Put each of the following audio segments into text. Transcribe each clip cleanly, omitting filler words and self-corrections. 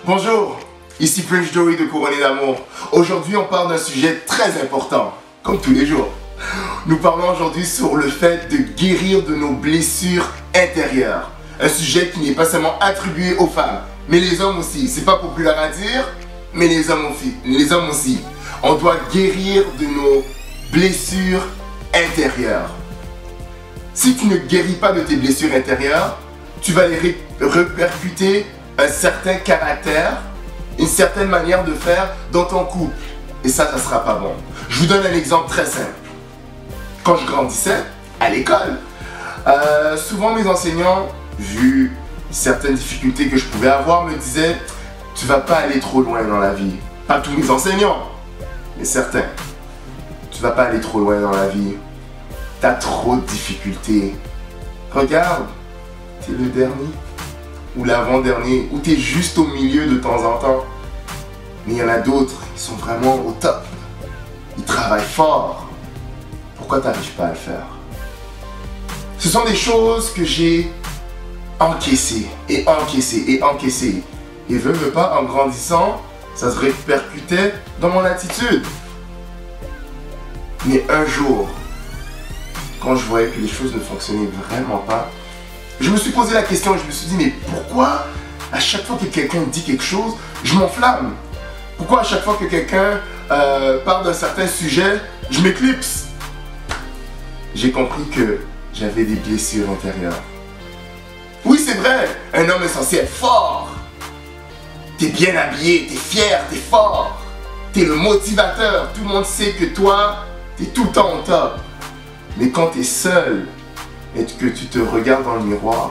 Bonjour, ici Prince Joey de Couronné d'amour. Aujourd'hui, on parle d'un sujet très important, comme tous les jours. Nous parlons aujourd'hui sur le fait de guérir de nos blessures intérieures. Un sujet qui n'est pas seulement attribué aux femmes, mais les hommes aussi. C'est pas populaire à dire, mais les hommes aussi. On doit guérir de nos blessures intérieures. Si tu ne guéris pas de tes blessures intérieures, tu vas les répercuter un certain caractère, une certaine manière de faire dans ton couple. Et ça ne sera pas bon. Je vous donne un exemple très simple. Quand je grandissais à l'école, souvent mes enseignants, vu certaines difficultés que je pouvais avoir, me disaient « Tu vas pas aller trop loin dans la vie. » Pas tous mes enseignants, mais certains. « Tu vas pas aller trop loin dans la vie. T'as trop de difficultés. Regarde, t'es le dernier ou l'avant-dernier, ou t'es juste au milieu de temps en temps. Mais il y en a d'autres qui sont vraiment au top. Ils travaillent fort. Pourquoi t'arrives pas à le faire? » Ce sont des choses que j'ai encaissées et encaissées et encaissées. Et veux pas, en grandissant, ça se répercutait dans mon attitude. Mais un jour, quand je voyais que les choses ne fonctionnaient vraiment pas, je me suis posé la question et je me suis dit, mais pourquoi à chaque fois que quelqu'un dit quelque chose, je m'enflamme? Pourquoi à chaque fois que quelqu'un parle d'un certain sujet, je m'éclipse? J'ai compris que j'avais des blessures intérieures. Oui, c'est vrai, un homme est censé être fort. T'es bien habillé, t'es fier, t'es fort. T'es le motivateur, tout le monde sait que toi, t'es tout le temps au top. Mais quand t'es seul et que tu te regardes dans le miroir,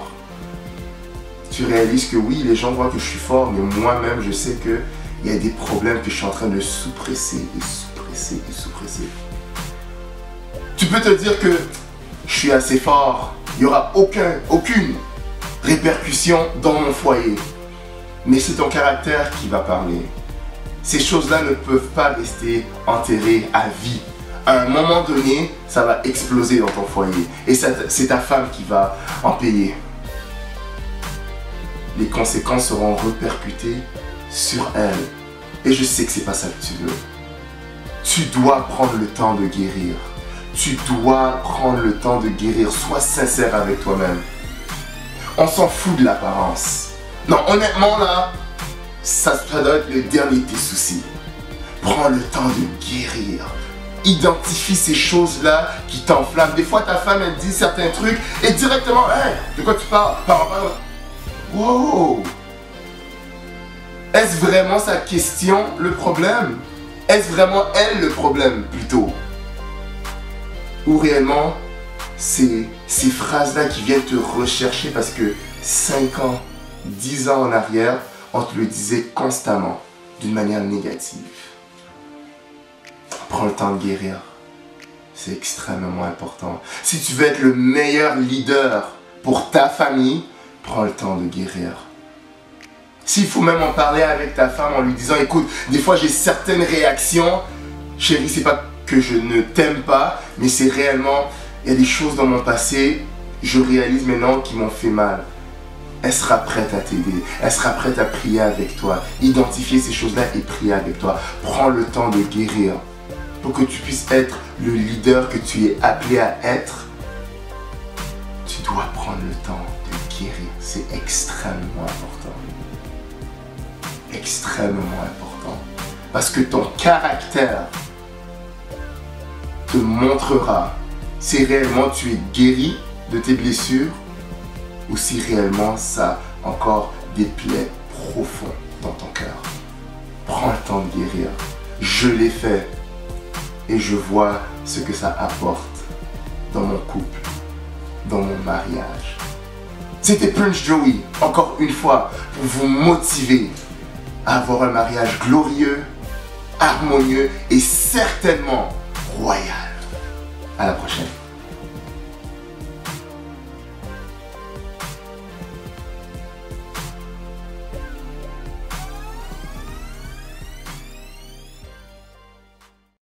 tu réalises que oui, les gens voient que je suis fort, mais moi-même, je sais qu'il y a des problèmes que je suis en train de suppresser et suppresser et suppresser. Tu peux te dire que je suis assez fort, il n'y aura aucune répercussion dans mon foyer. Mais c'est ton caractère qui va parler. Ces choses-là ne peuvent pas rester enterrées à vie. À un moment donné, ça va exploser dans ton foyer. Et c'est ta femme qui va en payer. Les conséquences seront répercutées sur elle. Et je sais que c'est pas ça que tu veux. Tu dois prendre le temps de guérir. Tu dois prendre le temps de guérir. Sois sincère avec toi-même. On s'en fout de l'apparence. Non, honnêtement là, ça doit être le dernier de tes soucis. Prends le temps de guérir. Identifie ces choses-là qui t'enflamment. Des fois, ta femme, elle dit certains trucs et directement, hey, de quoi tu parles? Wow! Est-ce vraiment sa question le problème? Est-ce vraiment elle le problème plutôt? Ou réellement, c'est ces phrases-là qui viennent te rechercher parce que 5 ans, 10 ans en arrière, on te le disait constamment d'une manière négative. Prends le temps de guérir. C'est extrêmement important. Si tu veux être le meilleur leader pour ta famille, prends le temps de guérir. S'il faut même en parler avec ta femme en lui disant, écoute, des fois j'ai certaines réactions, chérie, c'est pas que je ne t'aime pas, mais c'est réellement, il y a des choses dans mon passé, je réalise maintenant qui m'ont fait mal. Elle sera prête à t'aider, elle sera prête à prier avec toi, identifier ces choses-là et prier avec toi. Prends le temps de guérir. Pour que tu puisses être le leader que tu es appelé à être, tu dois prendre le temps de guérir. C'est extrêmement important. Extrêmement important. Parce que ton caractère te montrera si réellement tu es guéri de tes blessures ou si réellement ça a encore des plaies profondes dans ton cœur. Prends le temps de guérir. Je l'ai fait. Et je vois ce que ça apporte dans mon couple, dans mon mariage. C'était Prince Joey, encore une fois, pour vous motiver à avoir un mariage glorieux, harmonieux et certainement royal. À la prochaine.